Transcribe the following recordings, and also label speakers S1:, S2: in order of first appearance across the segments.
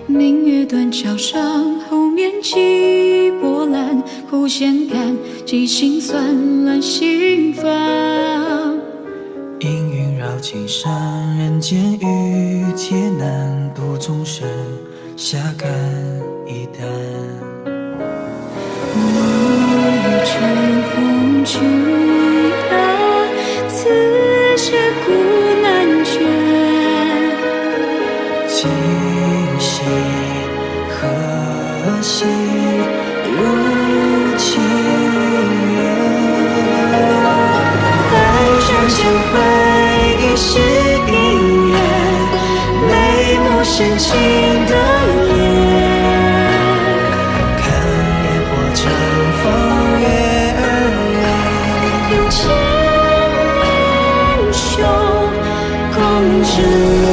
S1: 明月断桥上，后面起波澜，忽显感激心酸，乱心烦。
S2: 阴云绕青山，人间遇劫难，度众生下看一担。
S1: 我欲乘风去啊，此切古难全。
S2: 今夕何夕如情缘？爱转千回忆是姻缘，眉目深情的眼。看烟火绽放月儿圆，
S1: 用千年胸共枕眠。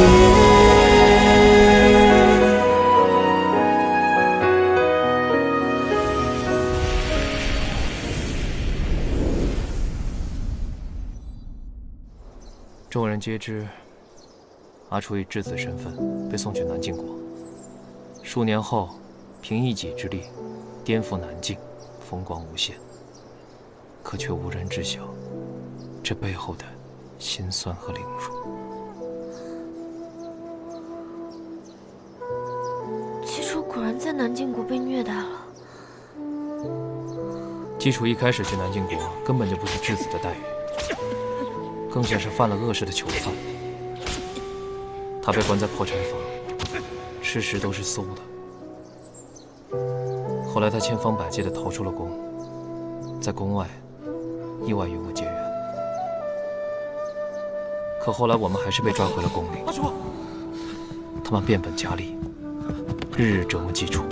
S3: 众人皆知，阿楚以质子身份被送去南晋国。数年后，凭一己之力颠覆南境，风光无限。可却无人知晓这背后的辛酸和凌辱。
S4: 季楚果然在南晋国被虐待了。
S3: 季楚一开始去南晋国，根本就不是质子的待遇。更像是犯了恶事的囚犯。他被关在破柴房，吃食都是馊的。后来他千方百计地逃出了宫，在宫外意外与我结缘。可后来我们还是被抓回了宫里。他们变本加厉，日日折磨季楚。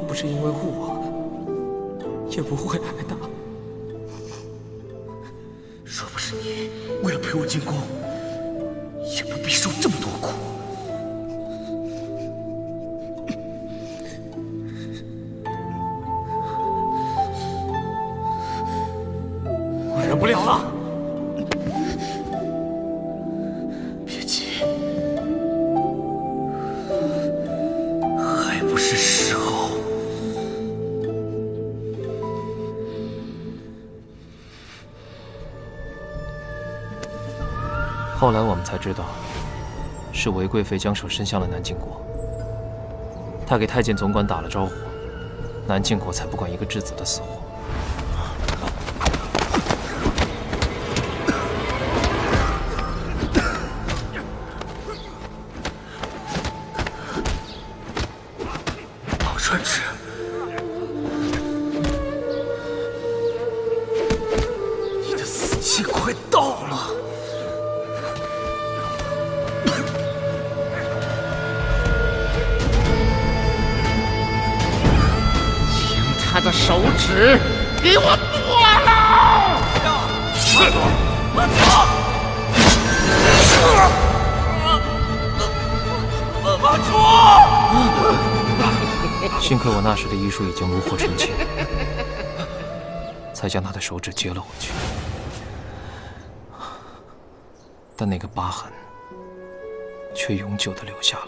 S2: 不是因为护我，也不会挨打。若不是你为了陪我进宫，也不必受这么多苦。我忍不了了。别急，还不是时候。
S3: 后来我们才知道，是韦贵妃将手伸向了南晋国。她给太监总管打了招呼，南晋国才不管一个质子的死活。
S2: 老传旨，你的死期快到了。
S5: 他的手指给我剁了！
S2: 是，慢走！
S5: 阿楚！
S3: 幸亏我那时的医术已经炉火纯青，才将他的手指接了回去。但那个疤痕却永久地留下了。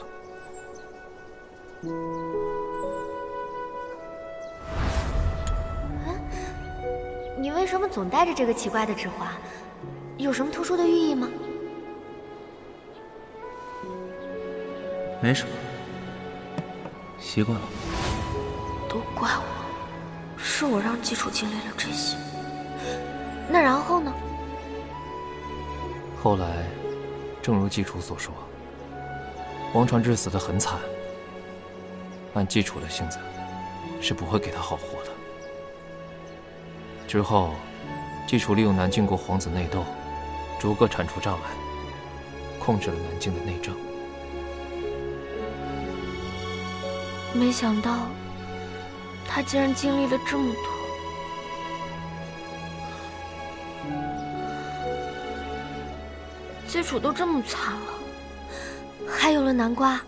S4: 你为什么总带着这个奇怪的指环？有什么特殊的寓意吗？
S6: 没什么，习惯了。
S4: 都怪我，是我让季楚经历了这些。那然后呢？
S3: 后来，正如季楚所说，王传之死得很惨。按季楚的性子，是不会给他好活的。之后，季楚利用南晋国皇子内斗，逐个铲除障碍，控制了南境的内政。
S4: 没想到他竟然经历了这么多。基础都这么惨了，还有了南瓜。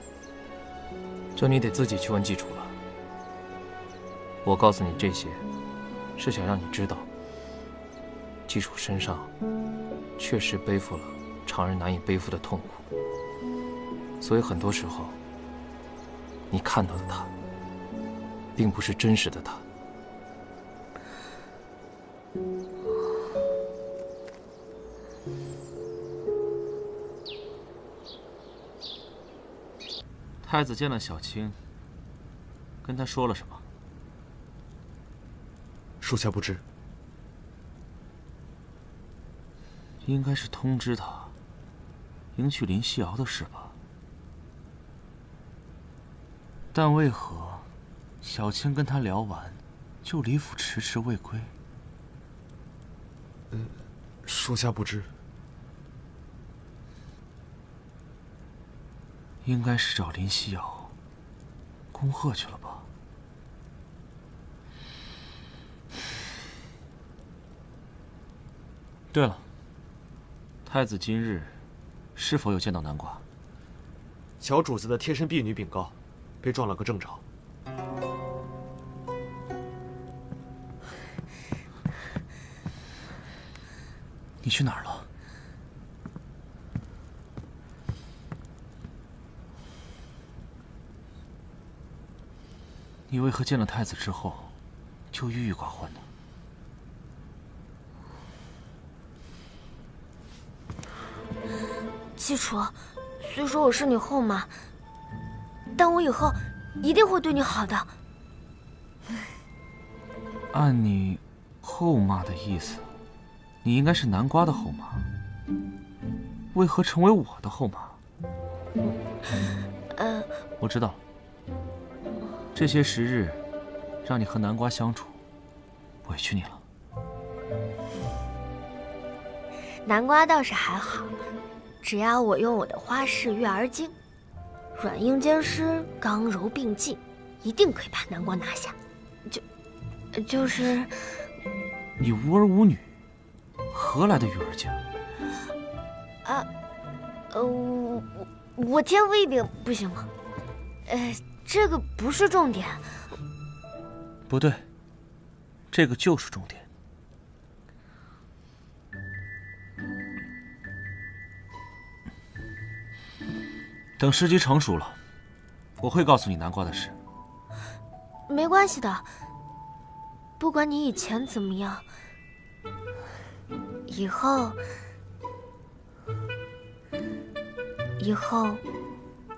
S3: 这你得自己去问基础了。我告诉你这些，是想让你知道，基础身上确实背负了常人难以背负的痛苦，所以很多时候，你看到的他，并不是真实的他。
S6: 太子见了小青，跟他说了什么？
S7: 属下不知。
S6: 应该是通知他迎娶林夕瑶的事吧。但为何小青跟他聊完，就离府迟迟未归？
S7: 属下不知。
S6: 应该是找林夕瑶恭贺去了吧？对了，太子今日是否有见到南瓜？
S7: 小主子的贴身婢女禀告，被撞了个正着。
S6: 你去哪儿了？你为何见了太子之后，就郁郁寡欢呢？
S4: 基础，虽说我是你后妈，但我以后一定会对你好的。
S6: 按你后妈的意思，你应该是南瓜的后妈，为何成为我的后妈？我知道，这些时日让你和南瓜相处，委屈你了。
S4: 南瓜倒是还好，只要我用我的花式月儿经，软硬兼施，刚柔并济，一定可以把南瓜拿下。就是
S6: 你无儿无女，何来的育儿经？
S4: 我天赋异禀，不行吗？这个不是重点。
S6: 不对，这个就是重点。等时机成熟了，我会告诉你南瓜的事。
S4: 没关系的，不管你以前怎么样，以后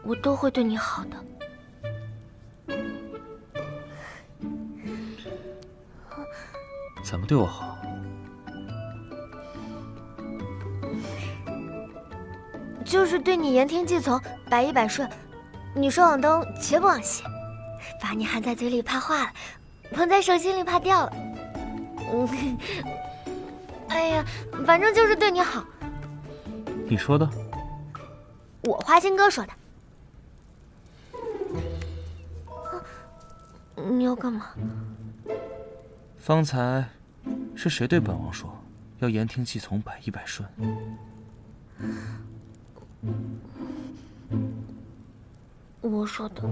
S4: 我都会对你好的。
S6: 怎么对我好？
S4: 就是对你言听计从，百依百顺。你说往东，绝不往西。把你含在嘴里怕化了，捧在手心里怕掉了。哎呀，反正就是对你好。
S6: 你说的？
S4: 我花心哥说的。你要干嘛？
S6: 方才是谁对本王说要言听计从，百依百顺？
S4: 我说的。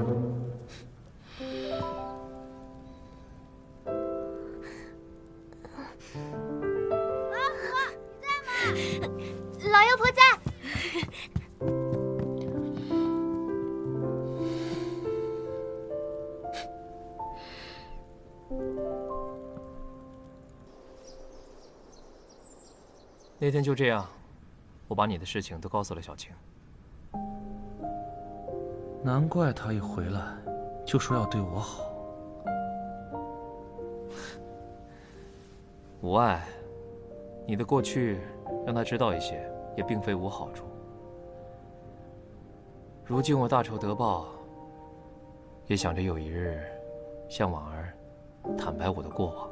S4: 老妖婆在。
S3: 那天就这样，我把你的事情都告诉了小青。
S6: 难怪他一回来就说要对我好。
S3: 无碍，你的过去让他知道一些，也并非无好处。如今我大仇得报，也想着有一日向婉儿坦白我的过往。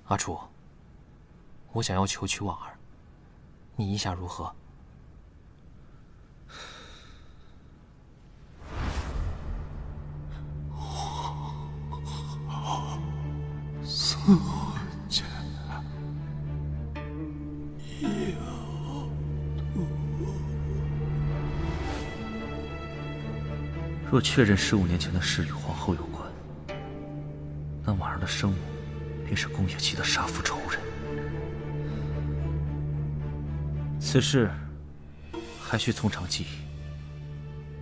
S3: 阿楚，我想要求娶婉儿，你意下如何？
S8: 苏家有
S6: 若确认15年前的事与皇后有关，那婉儿的生母便是宫野期的杀父仇人。此事还需从长计议。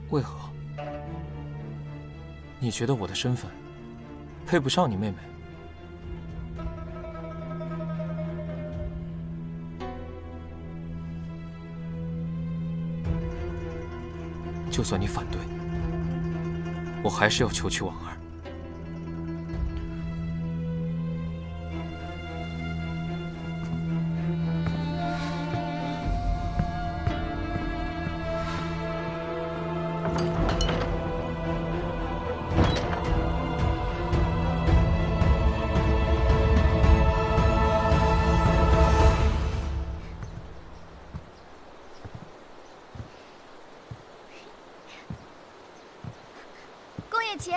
S3: 为何？你觉得我的身份配不上你妹妹？就算你反对，我还是要求娶婉儿。
S4: 宫野奇，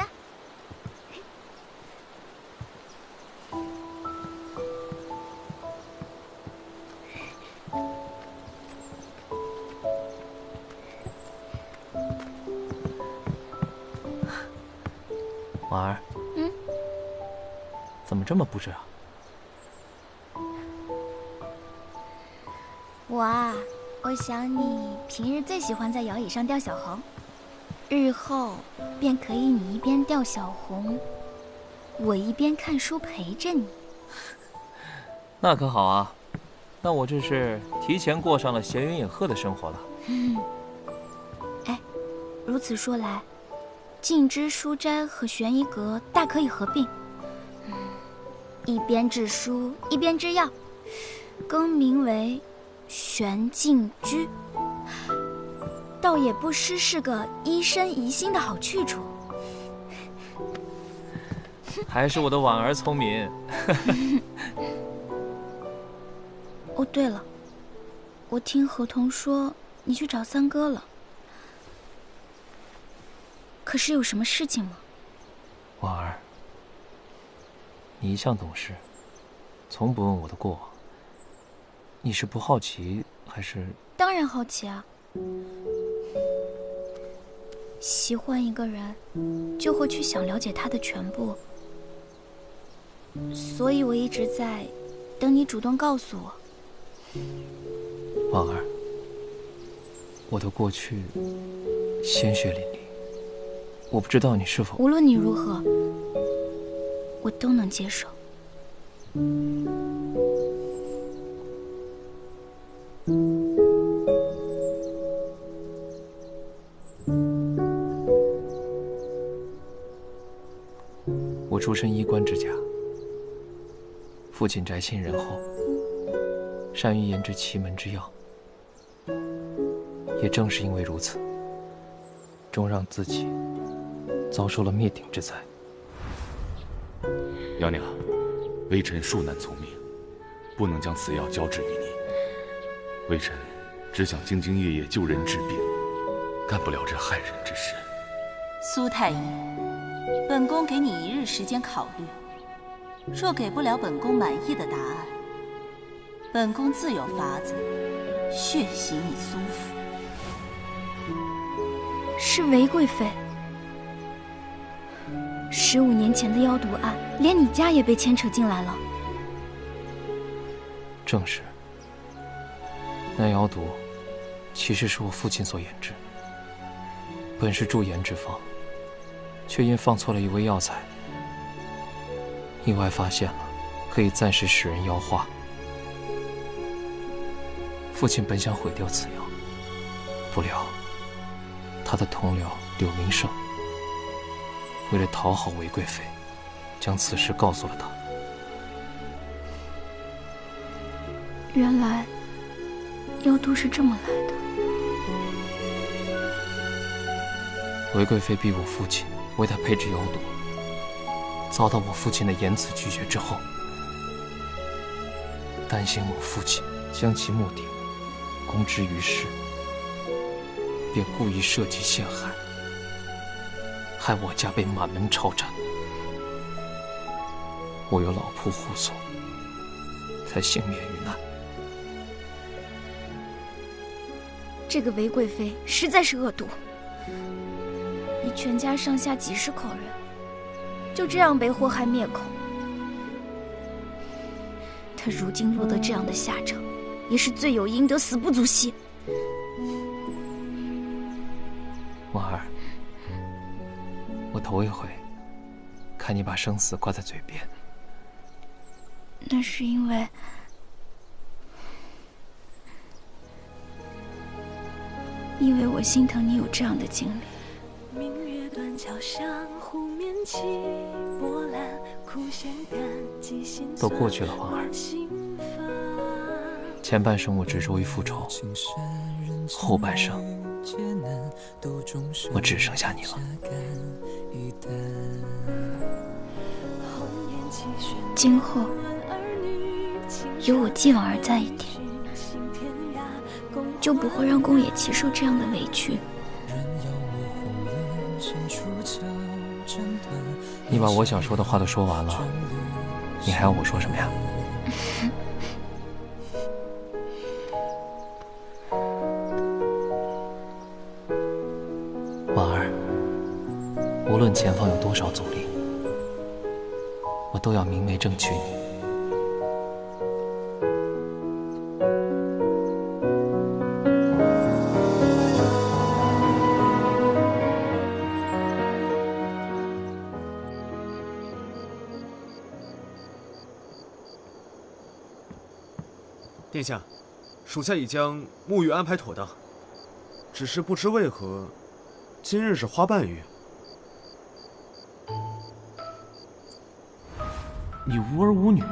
S3: 婉儿，怎么这么不知啊？
S9: 我想你平日最喜欢在摇椅上钓小红，日后便可以你一边钓小红，我一边看书陪着你。
S3: 那可好啊，那我这是提前过上了闲云野鹤的生活了。
S9: 哎，如此说来，静之书斋和悬疑阁大可以合并，一边制书一边制药，更名为玄静居，倒也不失是个医生宜心的好去处。
S3: 还是我的婉儿聪明。
S9: 哦，对了，我听合同说你去找三哥了，可是有什么事情吗？
S3: 婉儿，你一向懂事，从不问我的过往。你是不好奇还是？
S9: 当然好奇啊！喜欢一个人，就会去想了解他的全部，所以我一直在等你主动告诉我。
S3: 婉儿，我的过去鲜血淋漓，我不知道你是否……
S9: 无论你如何，我都能接受。
S3: 我出身衣冠之家，父亲宅心仁厚，善于研制奇门之药。也正是因为如此，终让自己遭受了灭顶之灾。
S8: 娘娘，微臣恕难从命，不能将此药交治于你。微臣只想兢兢业业救人治病，干不了这害人之事。
S10: 苏太医，本宫给你1日时间考虑，若给不了本宫满意的答案，本宫自有法子血洗你苏府。
S9: 是韦贵妃。15年前的妖毒案，连你家也被牵扯进来了。
S3: 正是。那妖毒其实是我父亲所研制，本是驻颜之方，却因放错了一味药材，意外发现了，可以暂时使人妖化。父亲本想毁掉此药，不料他的同僚柳明胜为了讨好韦贵妃，将此事告诉了他。
S9: 原来妖毒是这么来的。
S3: 韦贵妃逼我父亲为她配制妖毒，遭到我父亲的严词拒绝之后，担心我父亲将其目的公之于世，便故意设计陷害，害我家被满门抄斩。我有老仆护送，才幸免于难。
S9: 这个韦贵妃实在是恶毒，你全家上下几十口人，就这样被祸害灭口。她如今落得这样的下场，也是罪有应得，死不足惜。
S3: 婉儿，我头一回看你把生死挂在嘴边。
S9: 那是因为我心疼你有这样的经历。
S2: 明月断桥上，湖面起波澜，苦弦感激心酸。
S3: 都过去了，婉儿。前半生我执着于复仇，后半生我只剩下你了。
S9: 今后有我继婉儿在一点，就不会让宫野奇受这样的委屈。
S3: 你把我想说的话都说完了，你还要我说什么呀？婉儿，无论前方有多少阻力，我都要明媒正娶你。
S7: 殿下，属下已将沐浴安排妥当，只是不知为何，今日是花瓣浴。
S6: 你无儿无女，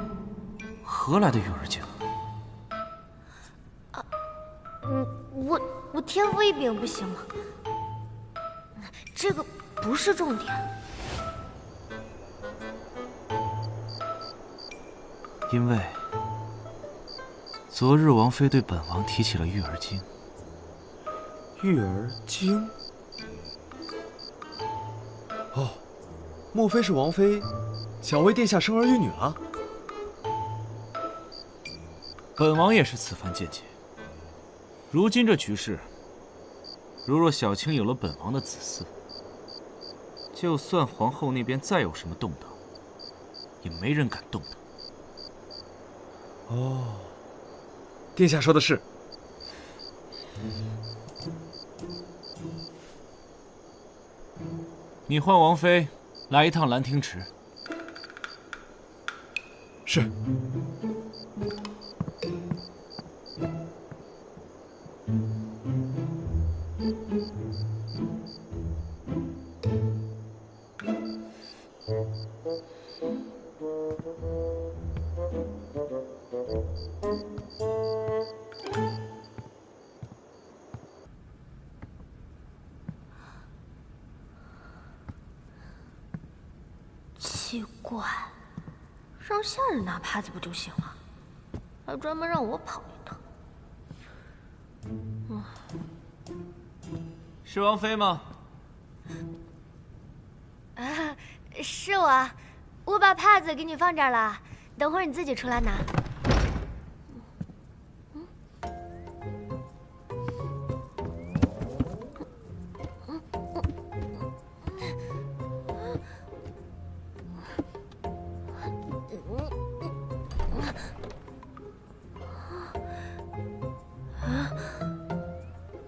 S6: 何来的育儿经？
S4: 我天赋异禀，不行吗？这个不是重点。
S6: 因为昨日王妃对本王提起了育儿经。
S7: 育儿经？哦，莫非是王妃想为殿下生儿育女了？
S6: 本王也是此番见解。如今这局势，如若小青有了本王的子嗣，就算皇后那边再有什么动荡，也没人敢动她。
S7: 哦，殿下说的是。
S6: 你唤王妃来一趟兰亭池。
S7: 是。
S4: 奇怪，让下人拿帕子不就行了，还专门让我跑一趟。
S6: 是王妃吗？
S4: 啊，是我，我把帕子给你放这儿了，等会儿你自己出来拿。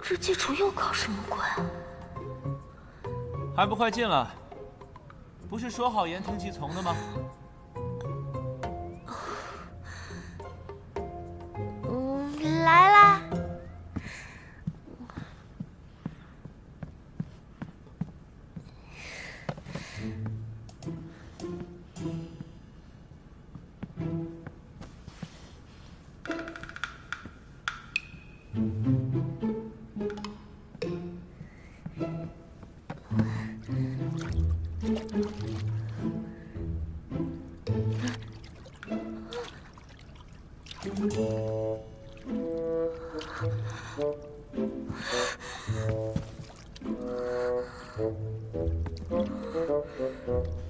S4: 这祭厨又搞什么鬼？
S6: 还不快进来！不是说好言听计从的吗？
S4: 来啦！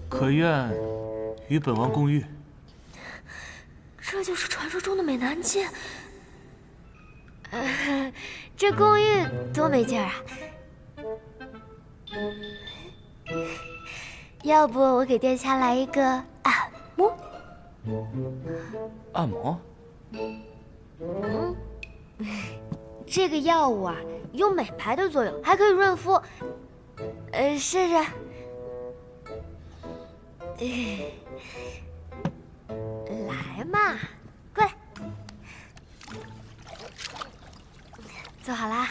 S6: 可愿与本王共浴？
S4: 这就是传说中的美男计。这共浴多没劲儿啊！要不我给殿下来一个按摩？
S6: 按摩？
S4: 这个药物啊，有美白的作用，还可以润肤。试试。来嘛，过来。坐好啦。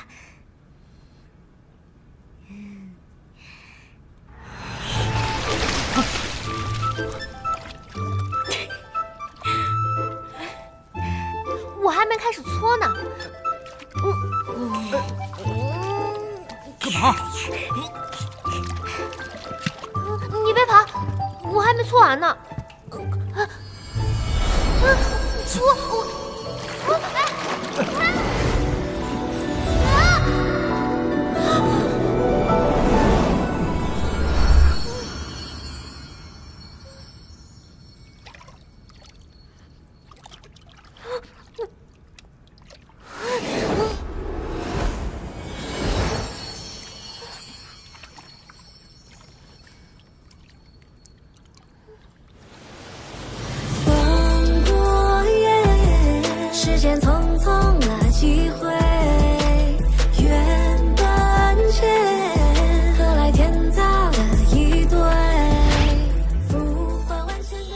S4: 我还没开始搓呢。
S6: 干嘛？
S4: 你别跑，我还没搓完呢。搓我，
S1: 时间匆匆了几回，缘断间，何来天造的一对，浮华万千的。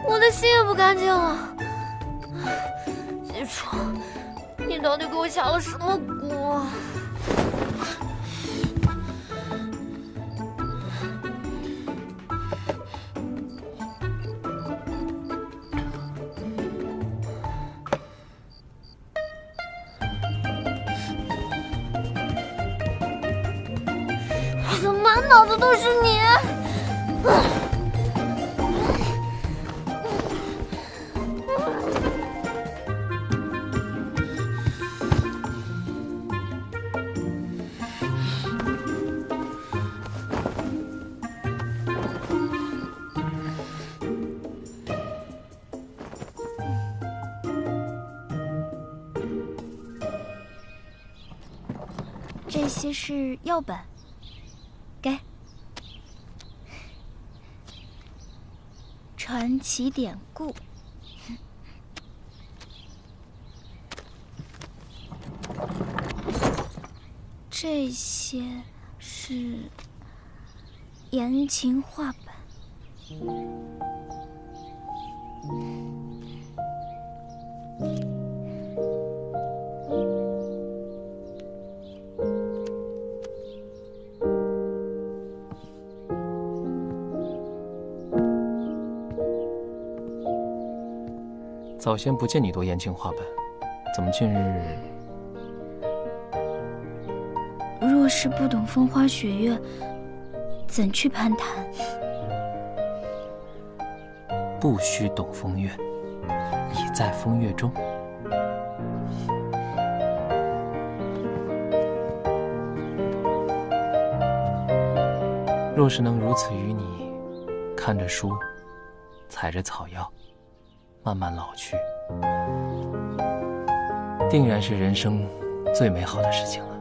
S4: 我的心也不干净了。记住，你到底给我下了什么蛊啊？我怎么满脑子都是你？
S9: 这些是药本，给。传奇典故。这些是言情画本。
S3: 早先不见你读言情画本，怎么近日？
S9: 若是不懂风花雪月，怎去攀谈？
S3: 不须懂风月，已在风月中。若是能如此与你，看着书，采着草药，慢慢老去，定然是人生最美好的事情了。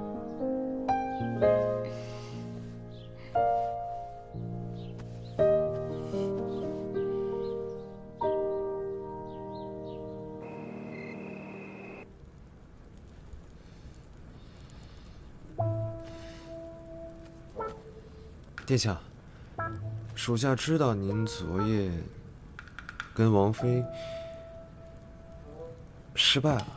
S7: 殿下，属下知道您昨夜跟王妃失败了，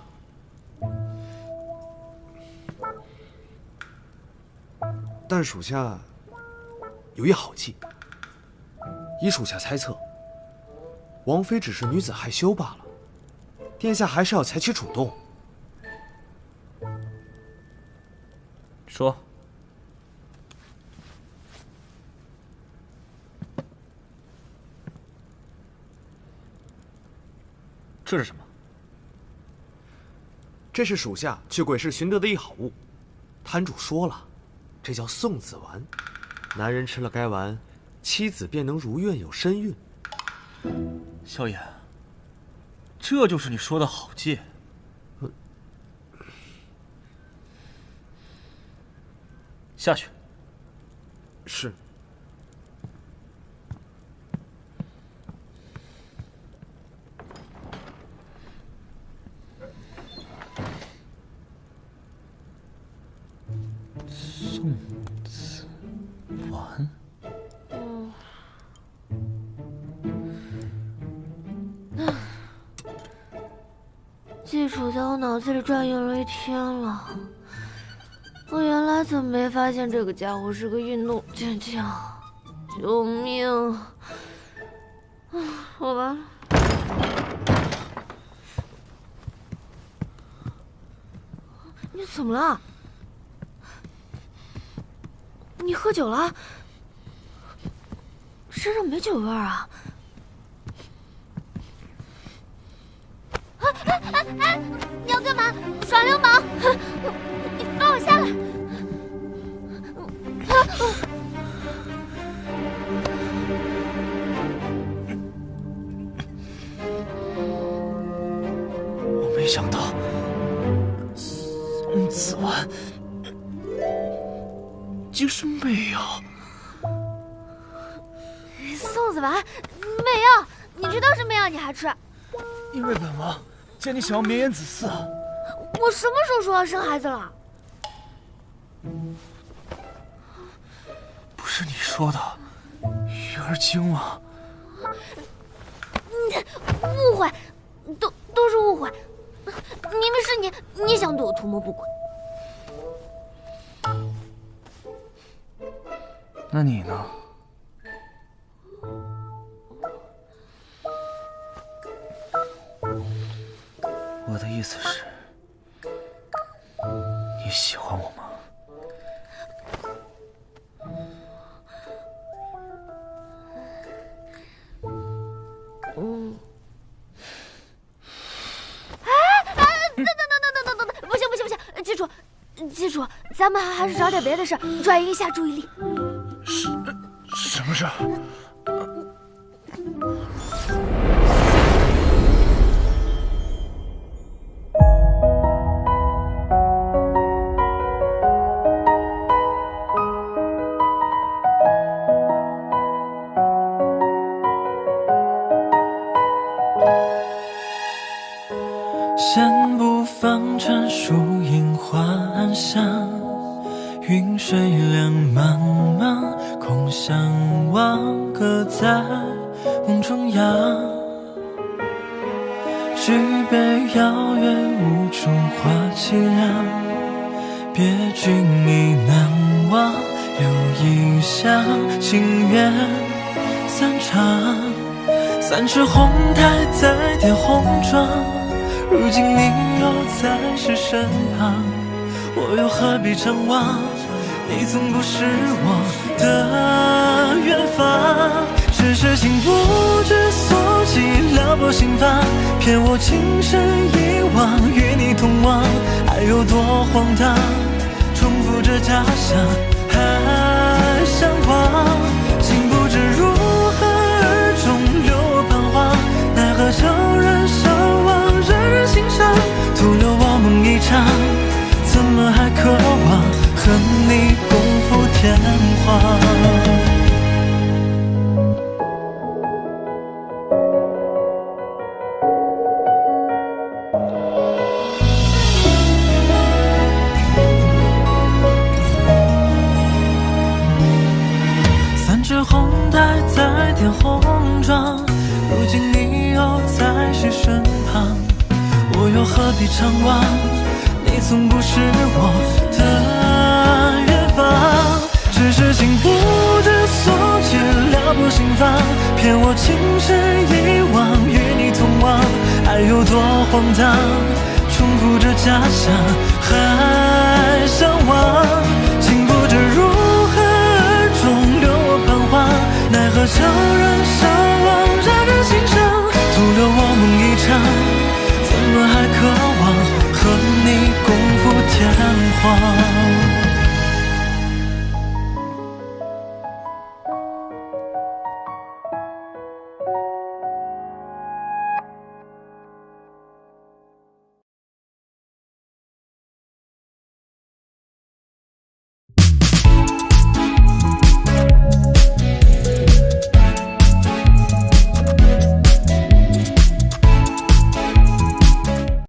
S7: 但属下有一好计。依属下猜测，王妃只是女子害羞罢了，殿下还是要采取主动。
S3: 说。
S6: 这是什么？
S7: 这是属下去鬼市寻得的一好物。摊主说了，这叫送子丸，男人吃了该丸，妻子便能如愿有身孕。
S6: 萧炎，这就是你说的好计。下去。
S7: 是。
S3: 送子丸。
S4: 技术在我脑子里转悠了一天了，我原来怎么没发现这个家伙是个运动健将？救命！我完了。你怎么了？你喝酒了？身上没酒味儿啊！哎！你要干嘛？耍流氓！你放我下来！
S6: 我没想到，送子丸竟是媚药。
S4: 送子丸，媚药，你知道是媚药，你还吃？
S6: 因为本王见你想要绵延子嗣啊！
S4: 我什么时候说要生孩子了？
S6: 不是你说的育儿经吗？
S4: 误会，都是误会，明明是你想对我图谋不轨。
S6: 那你呢？我的意思是，你喜欢我吗？
S4: 等，不行，记住，咱们还是找点别的事儿，转移一下注意力。
S6: 什么事儿？
S2: 先不放尘树影幻想，云水两茫茫，空相望，隔在梦中央。举杯邀月，无处话凄凉。别君已难忘，留一香，情缘散场。三尺红台再叠红妆，如今你又在谁身旁？我又何必张望？你从不是我的远方，只是情不知所起，撩拨心房，骗我情深一往，与你同往，爱有多荒唐，重复着假想，还向往，情不知如何而终，留我彷徨，奈何悄然相忘，人人心伤，徒留我梦一场，怎么还渴望和你共赴天荒？三只红带在点红妆，如今你又在谁身旁？我又何必张望？你从不是我的远方，只是情不知所起，撩拨心房，骗我情深一往，与你同往，爱有多荒唐，重复着假想，还向往，情不知如何而终，留我彷徨，奈何悄然相忘，让人心伤，徒留我梦一场，怎么还渴望和你共赴天荒？